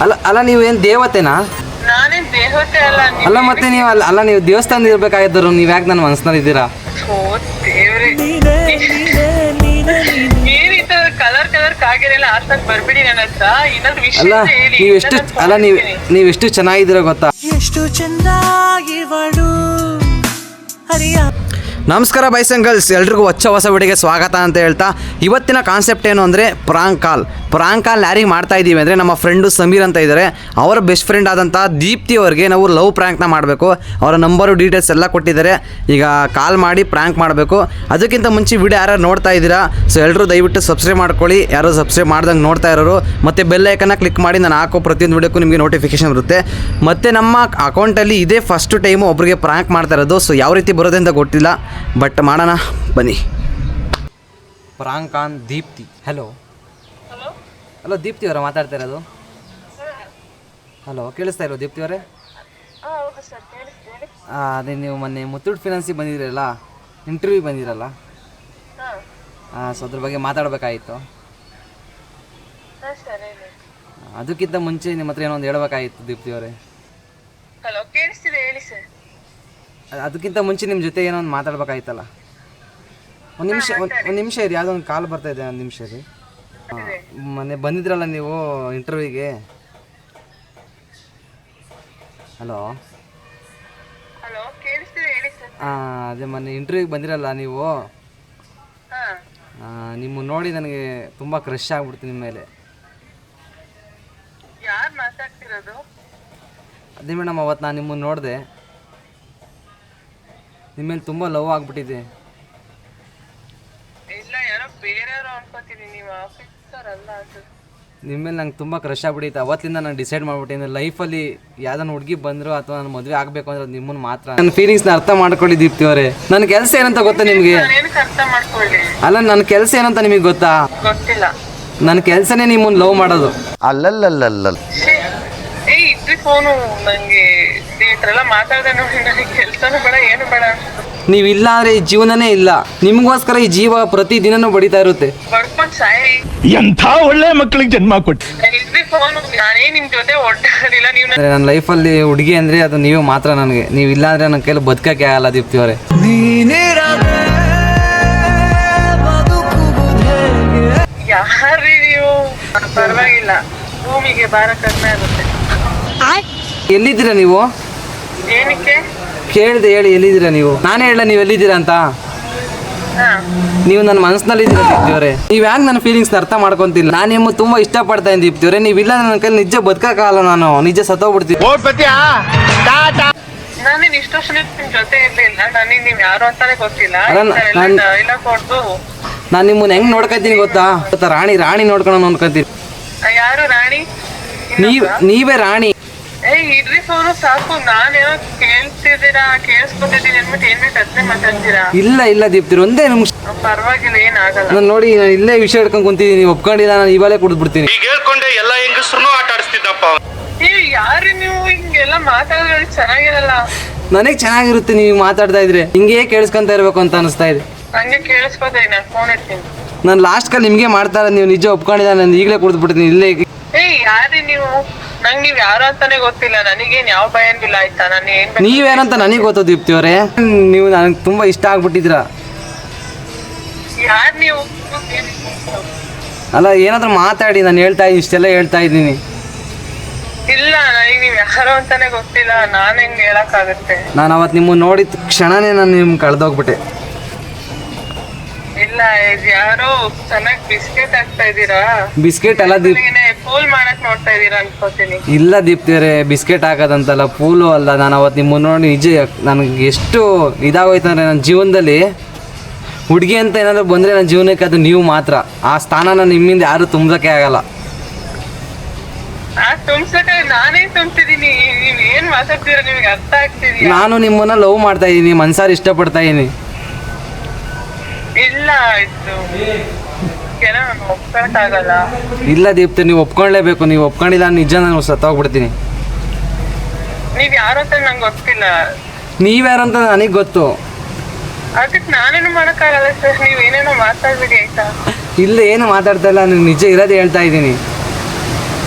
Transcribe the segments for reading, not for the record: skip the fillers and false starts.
ಅಲ್ಲ ಅಲ್ಲ ನೀವೇನು ದೇವತೆನಾ? ನಾನೇನ್ ದೇವತೆ ಅಲ್ಲ. ಅಲ್ಲ ಮತ್ತೆ ನೀವು ಅಲ್ಲ ನೀವು ದೇವಸ್ಥಾನ ಇರ್ಬೇಕಾಗಿದ್ದರು, ನೀವು ಯಾಕೆ ನನ್ನ ಮನಸ್ಸಿನಲ್ಲಿ ಇದ್ದೀರಾ? ಏನ್ ಈ ತರ ಕಲರ್ ಕಾಗಿರೆಲ್ಲ ಆಸಕ್ ಬರ್ಬಿಡಿ ನನ್ನ ಹತ್ರ. ಇನ್ನೊಂದು ವಿಷಯ ಅಲ್ಲ ಹೇಳಿ. ನೀವೆಷ್ಟು ಅಲ್ಲ ನೀವೆಷ್ಟು ಚೆನ್ನಾಗಿದ್ದೀರೋ ಗೊತ್ತಾ? ಎಷ್ಟು ಚಂದಾಗಿವಳು ಹರಿಯ. ನಮಸ್ಕಾರ ಬಾಯ್ಸ್ ಆ್ಯಂಡ್ ಗರ್ಲ್ಸ್, ಎಲ್ರಿಗೂ ಹೊಸ ವಿಡಿಯೋಗೆ ಸ್ವಾಗತ ಅಂತ ಹೇಳ್ತಾ ಇವತ್ತಿನ ಕಾನ್ಸೆಪ್ಟ್ ಏನು ಅಂದರೆ ಪ್ರಾಂಕ್ ಕಾಲ್ ಯಾರಿಗೆ ಮಾಡ್ತಾ ಇದ್ದೀವಿ ಅಂದರೆ ನಮ್ಮ ಫ್ರೆಂಡು ಸಮೀರ್ ಅಂತ ಇದ್ದಾರೆ. ಅವರ ಬೆಸ್ಟ್ ಫ್ರೆಂಡ್ ಆದಂಥ ದೀಪ್ತಿ ಅವ್ರಿಗೆ ನಾವು ಲವ್ ಪ್ರ್ಯಾಂಕ್ನ ಮಾಡಬೇಕು. ಅವರ ನಂಬರು ಡೀಟೇಲ್ಸ್ ಎಲ್ಲ ಕೊಟ್ಟಿದ್ದಾರೆ. ಈಗ ಕಾಲ್ ಮಾಡಿ ಪ್ರ್ಯಾಂಕ್ ಮಾಡಬೇಕು. ಅದಕ್ಕಿಂತ ಮುಂಚೆ ವಿಡಿಯೋ ಯಾರು ನೋಡ್ತಾ ಇದ್ದೀರಾ, ಸೊ ಎಲ್ಲರೂ ದಯವಿಟ್ಟು ಸಬ್ಸ್ಕ್ರೈಬ್ ಮಾಡ್ಕೊಳ್ಳಿ. ಯಾರು ಸಬ್ಸ್ಕ್ರೈಬ್ ಮಾಡ್ದಂಗೆ ನೋಡ್ತಾ ಇರೋರು, ಮತ್ತು ಬೆಲ್ ಐಕನ್ನ ಕ್ಲಿಕ್ ಮಾಡಿ ನಾನು ಹಾಕೋ ಪ್ರತಿಯೊಂದು ವಿಡಿಯೋಕ್ಕೂ ನಿಮಗೆ ನೋಟಿಫಿಕೇಶನ್ ಬರುತ್ತೆ. ಮತ್ತು ನಮ್ಮ ಅಕೌಂಟಲ್ಲಿ ಇದೇ ಫಸ್ಟ್ ಟೈಮು ಒಬ್ಬರಿಗೆ ಪ್ರ್ಯಾಂಕ್ ಮಾಡ್ತಾ ಇರೋದು. ಸೊ ಯಾವ ರೀತಿ ಬರೋದೆ ಅಂತ ಗೊತ್ತಿಲ್ಲ, ಬಟ್ ಮಾಡೋಣ ಬನ್ನಿ. Prank on Deepti. Hello hello Deepti ಅವರ ಮಾತಾಡ್ತಾ ಇರೋದು? ಹಲೋ ಕೇಳಿಸ್ತಾ ಇರೋ ದೀಪ್ತಿ ಅವರೇ? ಅದೇ ನೀವು ಮೊನ್ನೆ ಮುತ್ತೂಟ್ ಫಿನಾನ್ಸಿಗೆ ಬಂದಿದ್ದೀರಲ್ಲ, ಇಂಟರ್ವ್ಯೂ ಬಂದಿರಲ್ಲ, ಸೊ ಅದ್ರ ಬಗ್ಗೆ ಮಾತಾಡಬೇಕಾಗಿತ್ತು. ಅದಕ್ಕಿಂತ ಮುಂಚೆ ನಿಮ್ಮ ಹತ್ರ ಏನೋ ಒಂದು ಹೇಳ್ಬೇಕಾಗಿತ್ತು ದೀಪ್ತಿ ಅವರೇ. ಅದಕ್ಕಿಂತ ಮುಂಚೆ ನಿಮ್ಮ ಜೊತೆ ಏನೋ ಒಂದು ಮಾತಾಡ್ಬೇಕಾಯ್ತಲ್ಲ. ಒಂದು ನಿಮಿಷ ಇರಿ, ಯಾವುದೋ ಒಂದು ಕಾಲ್ ಬರ್ತಾ ಇದೆ, ಒಂದು ನಿಮಿಷ ಇರಿ. ಮೊನ್ನೆ ಬಂದಿದ್ರಲ್ಲ ನೀವು ಇಂಟರ್ವ್ಯೂಗೆ. ಹಲೋ ಅದೇ ಮೊನ್ನೆ ಇಂಟರ್ವ್ಯೂಗೆ ಬಂದಿರಲ್ಲ ನೀವು, ನಿಮ್ಮ ನೋಡಿ ನನಗೆ ತುಂಬ ಕ್ರಶ್ ಆಗ್ಬಿಡ್ತು ನಿಮ್ಮ ಮೇಲೆ. ಯಾರು ಮಾತಾಡ್ತಿರೋದು? ಅದೇ ಮೇಡಮ್, ಅವತ್ತು ನಾನು ನಿಮ್ಮನ್ನು ನೋಡಿದೆ, ನಿಮ್ಮ ಮೇಲೆ ತುಂಬ ಲವ್ ಆಗಿಬಿಟ್ಟಿದೆ. ಇಲ್ಲ, ಯಾರೋ ಬೇರೆಯವರು ಅನ್ಕೋತೀನಿ, ನೀವು ಆಫೀಸರ್ ಅಲ್ಲ. ಅದು ನಿಮ್ಮ ಮೇಲೆ ನಂಗೆ ತುಂಬ ಕ್ರಶ್ ಆಗ್ಬಿಟ್ಟಿತ್ತು. ಅವತ್ತಿಂದ ನಾನು ಡಿಸೈಡ್ ಮಾಡ್ಬಿಟ್ಟಿದ್ದೆ, ಲೈಫಲ್ಲಿ ಯಾವ್ದನ್ನ ಹುಡುಗಿ ಬಂದರು ಅಥವಾ ನಾನು ಮದುವೆ ಆಗಬೇಕು ಅಂದ್ರೆ ಅದು ನಿಮ್ಮನ್ನು ಮಾತ್ರ. ನನ್ನ ಫೀಲಿಂಗ್ಸ್ನ ಅರ್ಥ ಮಾಡ್ಕೊಳ್ಳಿ ದೀಪ್ತಿ ಅವರೇ. ನನ್ನ ಕೆಲಸ ಏನಂತ ಗೊತ್ತಾ ನಿಮಗೆ? ಅರ್ಥ ಮಾಡ್ಕೊಳ್ಳಿ. ಅಲ್ಲ, ನನ್ನ ಕೆಲಸ ಏನಂತ ನಿಮಗೆ ಗೊತ್ತಾ? ಗೊತ್ತಿಲ್ಲ. ನನ್ನ ಕೆಲಸನೇ ನಿಮ್ಮನ್ನು ಲವ್ ಮಾಡೋದು. ಅಲ್ಲಲ್ಲಲ್ಲಲ್ಲ ಇದ್ರಿ ಫೋನು ನಂಗೆ ಎಲ್ಲ ಮಾತಾಡ್ದೆ ನೋಡಿ, ನನಗೆ ಕೆಲಸನೂ ಬೇಡ ಏನು ಬೇಡ ಅನ್ಸುತ್ತೆ. ನೀವಿಲ್ಲ ಅಂದರೆ ಈ ಜೀವನನೇ ಇಲ್ಲ. ನಿಮಗೋಸ್ಕರ ಈ ಜೀವ ಪ್ರತಿದಿನನೂ ಬಡಿತಾ ಇರುತ್ತೆ. ಬಡ್ಕೊಂಡು ಸಾಯಿ. ಎಂಥ ಒಳ್ಳೆ ಮಕ್ಕಳಿಗೆ ಜನ್ಮ ಕೊಟ್ಟು. ಇದ್ರಿ ಫೋನು, ನಾನೇ ನಿಮ್ ಜೊತೆ ಒಟ್ಟಾಡಿಲ್ಲ. ನೀವು ನನ್ನ ಲೈಫಲ್ಲಿ ಹುಡುಗಿ ಅಂದರೆ ಅದು ನೀವು ಮಾತ್ರ ನನಗೆ. ನೀವಿಲ್ಲ ಅಂದರೆ ನನ್ನ ಕೈಲಿ ಬದುಕಕ್ಕೆ ಆಗಲ್ಲ ದೀಪ್ತಿ ಅವರೇ. ಯಾರೀ ನೀವು? ಪರವಾಗಿಲ್ಲ, ಭೂಮಿಗೆ ಭಾರ ಕಡಿಮೆ ಆಗುತ್ತೆ. ಎಲ್ಲಿದ್ದೀರಾ ನೀವು? ಏನಕ್ಕೆ ಕೇಳಿದೆ, ಹೇಳಿ ಎಲ್ಲಿದ್ದೀರಾ ನೀವು? ನಾನೇ ಹೇಳ ನೀವು ಎಲ್ಲಿದ್ದೀರಾ ಅಂತ. ನೀವು ನನ್ನ ಮನಸ್ಸಿನಲ್ಲಿ ಇದ್ದೀರಾ ದೀಪ್ತಿ ಅವರೇ. ನೀವು ಯಾಕೆ ನನ್ನ ಫೀಲಿಂಗ್ಸ್ನ ಅರ್ಥ ಮಾಡ್ಕೊಂತಿಲ್ಲ? ನಾನು ನಿಮ್ಮನ್ನು ತುಂಬ ಇಷ್ಟಪಡ್ತಾ ಇದ್ದೀನಿ ದೀಪ್ತಿ ಅವರೇ. ನೀವಿಲ್ಲ ನನ್ನ ಕೈಲಿ ನಿಜ ಬದುಕಕ್ಕಾಗಲ್ಲ, ನಾನು ನಿಜ ಸತ್ತೋಗ್ಬಿಡ್ತೀನಿ. ನಾನೇನು ಇಷ್ಟು ವರ್ಷ ನಿಮ್ ಜೊತೆ ಇರ್ಲಿಲ್ಲ, ನನಗೆ ನೀವ್ ಯಾರು ಅಂತಾನೆ ಗೊತ್ತಿಲ್ಲ. ಇಲ್ಲ ಕೊಡ್ದು ನಾನು ನಿಮ್ಮನ್ನ ಹೆಂಗ್ ನೋಡ್ಕೊತೀನಿ ಗೊತ್ತಾ? ರಾಣಿ ನೋಡ್ಕೊಂಡು ಅನ್ಕೊಂತೀನಿ. ಯಾರು ರಾಣಿ? ನೀವೇ ರಾಣಿ. ಇಡ್ರಿ ಫೋನು ಸಾಕು. ನಾನೇನೋ ಕೇಳಿಸ್ಕೊತಿದ್ದೀನಿ ಅನ್ಬಿಟ್ಟು ಏನ್ ಬೇಕು ಅದನ್ನೇ ಮಾತಾಡ್ತೀರಾ? ಇಲ್ಲ ದೀಪ್ತಿ ಒಂದೇ ನಿಮಿಷ. ಪರವಾಗಿಲ್ಲ, ಏನಾಗಲ್ಲ. ನಾನು ನೋಡಿ, ನಾನು ಇಲ್ಲೇ ವಿಷಯ ಹಿಡ್ಕೊಂಡು ಕುಂತಿದ್ದೀನಿ. ನೀವು ಒಪ್ಕೊಂಡಿಲ್ಲ, ನಾನು ಇವಾಗಲೇ ಕುಡಿದ್ಬಿಡ್ತೀನಿ. ಹೇಳ್ಕೊಂಡೆ ಎಲ್ಲ ಹೆಂಗಸ್ರು ಆಟ ಆಡಿಸ್ತಿದ್ದಪ್ಪ. ಯಾರು ನೀವು? ಹಿಂಗೆಲ್ಲ ಮಾತಾಡೋದು ಚೆನ್ನಾಗಿರಲ್ಲ. ನನಗೆ ಚೆನ್ನಾಗಿರುತ್ತೆ ನೀವು ಮಾತಾಡ್ತಾ ಇದ್ರೆ. ಹಿಂಗೆ ಕೇಳಿಸ್ಕೊಂತ ಇರ್ಬೇಕು ಅಂತ ಅನಿಸ್ತಾ ಇದೆ. ಹಂಗೆ ಕೇಳಿಸ್ಕೊತೀನಿ, ನಾನು ಫೋನ್ ಇಡ್ತೀನಿ. ನಾನು ಲಾಸ್ಟ್ ಕಾಲ್ ನಿಮ್ಗೆ ಮಾಡ್ತಾರೆ, ನೀವು ನಿಜ ಒಪ್ಕೊಂಡಿಲ್ಲ, ನಾನು ಈಗಲೇ ಕುಡಿದ್ಬಿಡ್ತೀನಿ ಇಲ್ಲೇ. ಯಾರಿ ನೀವು? ನಂಗೆ ನೀವ್ ಯಾರು ಅಂತಾನೆ ಗೊತ್ತಿಲ್ಲ. ನನಗೇನ್ ಯಾವ ಭಯನಿಲ್ಲ, ಆಯ್ತಾ? ನಾನು ನೀವೇನಂತ ನನಗೆ ಗೊತ್ತು ದೀಪ್ತಿ ಅವರೇ. ನೀವು ನನಗೆ ತುಂಬಾ ಇಷ್ಟ ಆಗ್ಬಿಟ್ಟಿದ್ರ. ಯಾರು ನೀವು? ಅಲ್ಲ, ಏನಾದ್ರೂ ಮಾತಾಡಿ. ನಾನು ಇಷ್ಟೆಲ್ಲ ಹೇಳ್ತಾ ಇದ್ದೀನಿ. ಇಲ್ಲ, ನನಗೆ ನೀವ್ ಯಾರು ಅಂತಾನೆ ಗೊತ್ತಿಲ್ಲ. ನಾನು ಹೆಂಗ್ ಹೇಳಕ್ಕಾಗತ್ತೆ? ನಾನು ಅವತ್ತು ನಿಮ್ಮನ್ನ ನೋಡಿದ ಕ್ಷಣನೇ ನಾನು ನಿಮ್ ಕಳ್ದೋಗ್ಬಿಟ್ಟೆ. ಇಲ್ಲ, ಯಾರೋ ಚೆನ್ನಾಗಿ ಬಿಸ್ಕೆಟ್ ಹಾಕ್ತಾ ಇದೀರಾ. ಬಿಸ್ಕೆಟ್ ಅಲ್ಲ ಫೂಲ್ ಮಾಡಕ್ ನೋಡ್ತಾ ಇದೀರಾ ಅನ್ಕೋತೀನಿ. ಇಲ್ಲ ದೀಪ್ತಿ ಅವರೇ, ಬಿಸ್ಕೆಟ್ ಹಾಕೋದಂತಲ್ಲ, ಪೂಲು ಅಲ್ಲ. ನಾನು ಅವತ್ತು ನಿಮ್ಮನ್ನ ನೋಡಿ ನಿಜ ನನಗೆ ಎಷ್ಟು ಇದಾಗೋಯ್ತು ಅಂದರೆ, ನನ್ನ ಜೀವನದಲ್ಲಿ ಹುಡುಗಿ ಅಂತ ಏನಾದರೂ ಬಂದರೆ ನನ್ನ ಜೀವನಕ್ಕೆ ಅದು ನೀವು ಮಾತ್ರ. ಆ ಸ್ಥಾನನ ನಿಮ್ಮಿಂದ ಯಾರು ತುಂಬೋಕೆ ಆಗಲ್ಲ. ನಾನೇ ತುಂಬ್ತಿದೀನಿ. ನೀವ್ ಏನ್ ಮಾತಾಡ್ತೀರಾ? ನಿಮ್ಗೆ ಅರ್ಥ ಆಗ್ತಿದೀಯ? ನಾನು ನಿಮ್ಮನ್ನ ಲವ್ ಮಾಡ್ತಾ ಇದ್ದೀನಿ, ಮನ್ಸಾರಿ ಇಷ್ಟಪಡ್ತಾ ಇದ್ದೀನಿ. ಇಲ್ಲ, ಇದು ಒಪ್ಕೊಳಕ್ಕಾಗಲ್ಲ. ಇಲ್ಲ ದೀಪ್ತಿ, ನೀವು ಒಪ್ಕೊಳ್ಳೇಬೇಕು. ನೀವು ಒಪ್ಕೊಂಡಿಲ್ಲ ನಿಜ ನಾನು ಸತ್ತೋಗ್ಬಿಡ್ತೀನಿ. ನೀವ್ ಯಾರು ಅಂತ ನಂಗೆ ಗೊತ್ತಿಲ್ಲ. ನೀವ್ಯಾರು ಅಂತ ನನಗೆ ಗೊತ್ತು. ಅದಕ್ಕೆ ನಾನೇನು ಮಾಡಕ್ಕಾಗಲ್ಲ ಸರ್. ನೀವೇನೇನೋ ಮಾತಾಡ್ಬಿಡಿ, ಆಯ್ತಾ? ಇಲ್ಲ, ಏನು ಮಾತಾಡ್ತಾ ಇಲ್ಲ, ನೀವು ನಿಜ ಇರೋದೇ ಹೇಳ್ತಾ ಇದ್ದೀನಿ.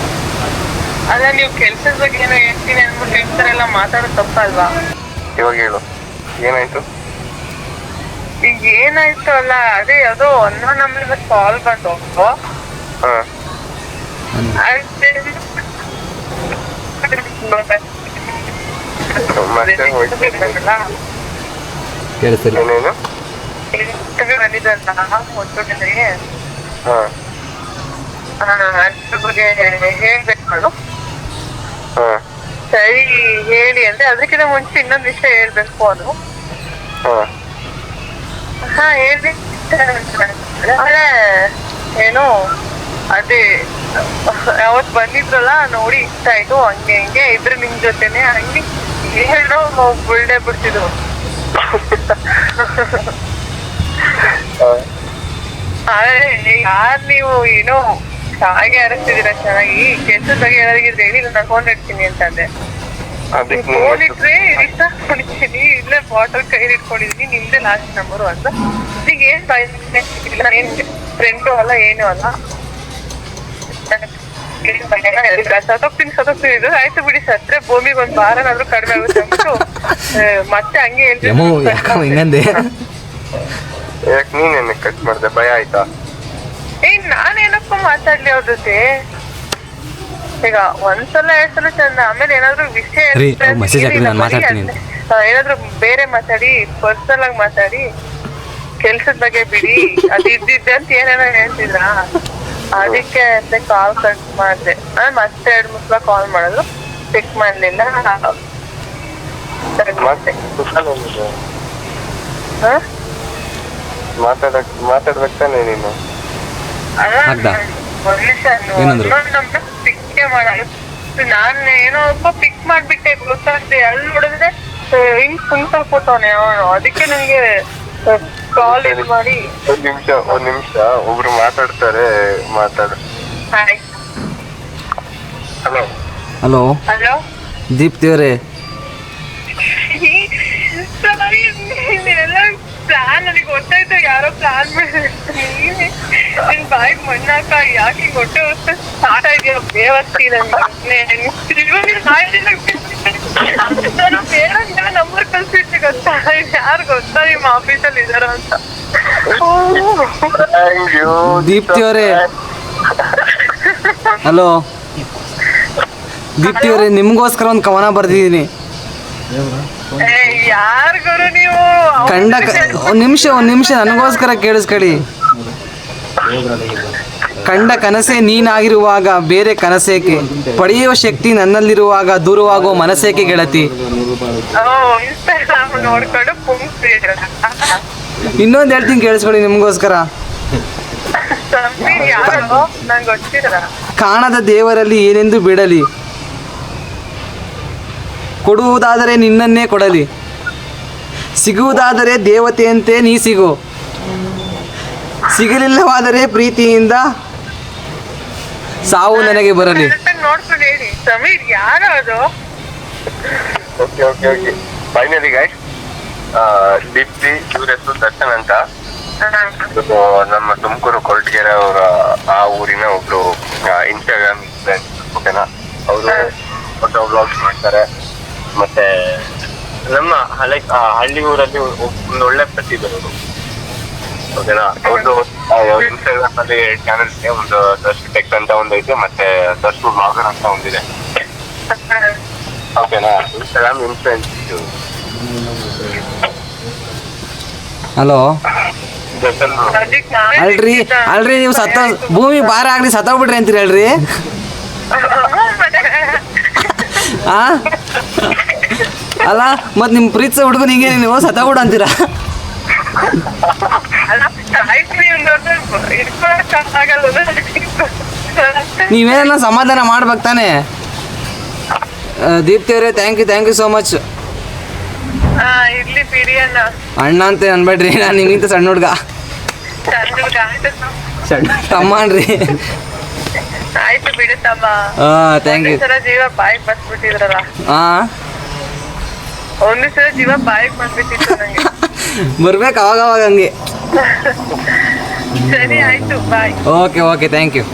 ಅಲ್ಲ ನೀವು ಕೆಲ್ಸದ ಬಗ್ಗೆ ಏನೋ ಹೇಳ್ತೀನಿ ಅಂದ್ಬಿಟ್ಟು ಈ ತರ ಎಲ್ಲ ಮಾತಾಡೋದು ತಪ್ಪಲ್ವಾ? ಇವಾಗ ಹೇಳು ಏನಾಯ್ತು? ಈಗ ಏನಾಯ್ತು ಅಲ್ಲ, ಅದೇ ಯಾವುದೋ ಅನ್ನೋ ನಮ್ಗೆ ಕಾಲ್ ಬಂದು ಹಾ ಮತ್ತೆ ಕೇಳಿಸ್ತಿಲ್ಲ. ಏನೇನು? ಬಂದಿದ್ದಲ್ಲ ಹೊಸೂರಿಗೆ, ಹಾ ಅದ್ರ ಬಗ್ಗೆ ಹೇಳ್ಬೇಕು ಮಾಡು. ಹಾ ಸರಿ ಹೇಳಿ ಅಂದ್ರೆ ಅದಕ್ಕಿಂತ ಮುಂಚೆ ಇನ್ನೊಂದು ವಿಷಯ ಹೇಳ್ಬೇಕು ಅದು. ಹಾ ಹಾ ಹೇಳಿ. ಆಮೇಲೆ ಏನು ಅದೇ ಅವತ್ ಬಂದಿದ್ರಲ್ಲ ನೋಡಿ ಇಷ್ಟ ಆಯ್ತು, ಹಂಗೆ ಹಿಂಗೆ ಇದ್ರೆ ನಿಮ್ ಜೊತೆನೆ ಹಂಗೆ ಏನೋ ಬುಲ್ಡೆ ಬಿಡ್ತಿದ್ರು. ಆದ್ರೆ ಯಾರ್ ನೀವು ಏನೋ ಹಾಗೆ ಆರಿಸ್ತಿದ್ದೀರಾ ಚೆನ್ನಾಗಿ. ಕೆಲ್ಸದ ಬಗ್ಗೆ ಹೇಳೋದಿದ್ರೆ ಹೇಳಿ, ನಾನು ಫೋನ್ ಇಡ್ತೀನಿ ಅಂತಂದೆ. ಅದಕ್ಕೆ ಫೋನ್ ಇಟ್ರೆ ಇಷ್ಟ ಕೊಡ್ತೀನಿ, ಇಲ್ಲೇ ಬಾಟಲ್ ಕೈಲಿ ಇಟ್ಕೊಂಡಿದೀನಿ, ನಿಮ್ದೇ ಲಾಸ್ಟ್ ನಂಬರು ಅಂತ. ಈಗ ಏನ್ ಏನ್ ಫ್ರೆಂಡು ಅಲ್ಲ ಏನು ಅಲ್ಲ, ಸತ್ತೋಗ್ತೀನಿ ಇದು ಆಯ್ತು ಬಿಡಿ, ಸತ್ರೆ ಭೂಮಿಗೆ ಒಂದ್ ಭಾರನಾದ್ರೂ ಕಡಿಮೆ ಆಗುತ್ತೆ ಅಂದ್ಬಿಟ್ಟು ಮತ್ತೆ ಹಂಗೆ ಹಿಂಗಂದೆ. ಯಾಕೆ ನೀನೇನು ಕಟ್ ಮಾಡ್ದೆ? ಭಯ ಆಯ್ತಾ? ನಾನೇನಪ್ಪ ಮಾತಾಡ್ಲಿ ಅವ್ರ ಜೊತೆ. ಈಗ ಒಂದ್ಸಲ ಎರಡ್ಸಲ ಚಂದ, ಆಮೇಲೆ ಏನಾದ್ರು ವಿಷಯ ರೀ, message ಹಾಕಿದ್ರೆ ನಾನು ಮಾತಾಡ್ತೀನಿ. ಏನಾದ್ರು ಬೇರೆ ಮಾತಾಡಿ, ಪರ್ಸನಲ್ ಆಗಿ ಮಾತಾಡಿ, ಕೆಲ್ಸದ ಬಗ್ಗೆ ಬಿಡಿ, ಅದು ಇದ್ದಿದ್ದೆ ಅಂತ ಏನೇನೋ ಹೇಳ್ತಿದ್ರ. ಅದಕ್ಕೆ ಅಂತ ಕಾಲ್ ಕಟ್ ಮಾಡ್ದೆ. ಮತ್ತೆ 2-3 ಸಲ ಕಾಲ್ ಮಾಡಿದ್ರು, ಪಿಕ್ ಮಾಡ್ಲಿಲ್ಲ. ಮಾತಾಡ್ಬೇಕು ತಾನೆ ನೀನು? ಪಿಕ್ಕೇ ಮಾಡಲ್ಲ. ನಾನ್ ಏನೋ ಒಬ್ಬ ಪಿಕ್ ಮಾಡ್ಬಿಟ್ಟೆ, ಗೊತ್ತಾಗ್ತದೆ. ಅಲ್ಲಿ ನೋಡಿದ್ರೆ ಹಿಂಗ್ ಕುಂತಾಕ್ಬಿಟ್ಟವನೆ ಅವನು. ಅದಕ್ಕೆ ನಂಗೆ ಕಾಲ್ ಇದು ಮಾಡಿ. ಒಂದ್ ನಿಮಿಷ ಒಬ್ರು ಮಾತಾಡ್ತಾರೆ, ಮಾತಾಡು. ಹಲೋ ಹಲೋ ಹಲೋ ದೀಪ್ತಿ ಅವರೇ. ಎಲ್ಲ ಪ್ಲಾನ್ ನನಗೆ ಗೊತ್ತಾಯ್ತು, ಯಾರೋ ಪ್ಲಾನ್ ಮಾಡಿದ್ರೆ ನಿನ್ ಬಾಯಿಗೆ ಮಣ್ಣಾಕ. ಯಾಕೆ ಹೊಟ್ಟೆ ಹೊತ್ತ ಸ್ಟಾರ್ಟ್ ಆಗಿರೋ ಬೇವತ್ತಿ ನಾನು ಬೇರೆ ನಂಬರ್ ಕಳ್ಸಿಟ್ಟು ಗೊತ್ತಾ, ಯಾರು ಗೊತ್ತಾ ನಿಮ್ಮ ಆಫೀಸಲ್ಲಿ ಇದಾರ ಅಂತ. ದೀಪ್ತಿ ಅವರೇ ಹಲೋ ದೀಪ್ತಿ ಅವರೇ, ನಿಮ್ಗೋಸ್ಕರ ಒಂದು ಕವನ ಬರ್ದಿದ್ದೀನಿ. ಯಾರಿಗಾರು ನೀವು ಒಂದ್ ನಿಮಿಷ ನನಗೋಸ್ಕರ ಕೇಳಿಸ್ಕೊಳ್ಳಿ. ಕಂಡ ಕನಸೇ ನೀನಾಗಿರುವಾಗ ಬೇರೆ ಕನಸೇಕೆ, ಪಡೆಯುವ ಶಕ್ತಿ ನನ್ನಲ್ಲಿರುವಾಗ ದೂರವಾಗುವ ಮನಸ್ಸೇಕೆ ಗೆಳತಿ. ಇನ್ಸ್ಟಾಗ್ರಾಮ್ ನೋಡ್ಕೊಂಡು ಇನ್ನೊಂದು ಹೇಳ್ತೀನಿ ಕೇಳಿಸ್ಕೊಳ್ಳಿ ನಿಮ್ಗೋಸ್ಕರ. ಯಾರು ನಂಗೆ ಗೊತ್ತಿರ. ಕಾಣದ ದೇವರಲ್ಲಿ ಏನೆಂದು ಬಿಡಲಿ, ಕೊಡುವುದಾದರೆ ನಿನ್ನನ್ನೇ ಕೊಡಲಿ, ಸಿಗುವುದಾದರೆ ದೇವತೆಯಂತೆ ನೀ ಸಿಗು, ಸಿಗಲಿಲ್ಲವಾದರೆ ಪ್ರೀತಿಯಿಂದ ಸಾವು ನನಗೆ ಬರಲಿ. ನೋಡ್ಕೊಂಡು ಹೇಳಿ ಸಮೀರ್ ಯಾರು ಅದು. ಓಕೆ ಫೈನಲಿ ಗೈಸ್, ದೀಪ್ತಿ ಇವ್ರ ಹೆಸರು ದರ್ಶನ್ ಅಂತ. ನಮ್ಮ ತುಮಕೂರು ಕೊರಟಗೆರೆ ಅವರ ಆ ಊರಿನ ಒಬ್ರು ಇನ್ಸ್ಟಾಗ್ರಾಮ್ ಫ್ರೆಂಡ್. ಓಕೆನಾ, ಅವರು ಫೋಟೋ ಬ್ಲಾಗ್ಸ್ ಮಾಡ್ತಾರೆ. ಮತ್ತೆ ನಮ್ಮ ಹಳ್ಳಿ ಊರಲ್ಲಿ ಒಂದು ಒಳ್ಳೆ ಪ್ರತಿಭೆಗಳು. ಓಕೆನಾ, ಒಂದು ಇನ್ಸ್ಟಾಗ್ರಾಮ್ ಅಲ್ಲಿ ಚಾನಲ್ ಇದೆ, ಒಂದು ದರ್ಶ್ ಟೆಕ್ ಅಂತ ಒಂದೈತೆ, ಮತ್ತೆ ದರ್ಶ್ ಬ್ಲಾಗರ್ ಅಂತ ಒಂದಿದೆ. ಓಕೆನಾ, ಇನ್ಸ್ಟಾಗ್ರಾಮ್ ಇನ್ಫ್ಲುಯೆನ್ಸ್. ಹಲೋ ಅಲ್ರಿ ನೀವು ಭೂಮಿ ಭಾರ ಆಗ್ಲಿ ಸತ್ತೋಗ್ಬಿಟ್ರಿ ಅಂತೀರಿ ಹೇಳ್ರಿ. ಆ ಅಲ್ಲ ಮತ್ ನಿಮ್ ಪ್ರೀತಿಸ ಹುಡುಗನ ಹಿಂಗೆ ನೀವು ಸತ್ತೋಗ್ಬಿಡು ಅಂತೀರಾ? ನೀವೇನ ಸಮಾಧಾನ ಮಾಡ್ಬೇಕು ತಾನೆ. ದೀಪ್ತಿ ಅವರೇ, ಥ್ಯಾಂಕ್ ಯು ಸೋ ಮಚ್. ಇರ್ಲಿ ಬಿಡಿ ಅಣ್ಣ. ಅಣ್ಣ ಅಂತ ಅನ್ಬೇಡ್ರಿ, ನಾನು ನಿಮ್ಗಿಂತ ಸಣ್ಣ ಹುಡ್ಗ, ತಮ್ಮ ಅನ್ರಿ. ಆಯ್ತು ಬಿಡು ತಮ್ಮ. Thank you. ಜೀವ ಬಾಯಿಗೆ ಬಂದ್ಬಿಟ್ಟಿದ್ರಲ್ಲ, ಒಂದು ಸಲ ಜೀವ ಬಾಯಿಗೆ ಬಂದ್ಬಿಟ್ಟಿತ್ತು ನಂಗೆ. ಬರ್ಬೇಕು ಅವಾಗ ಹಂಗೆ. ಸರಿ ಆಯ್ತು, ಬಾಯ್. Okay thank you.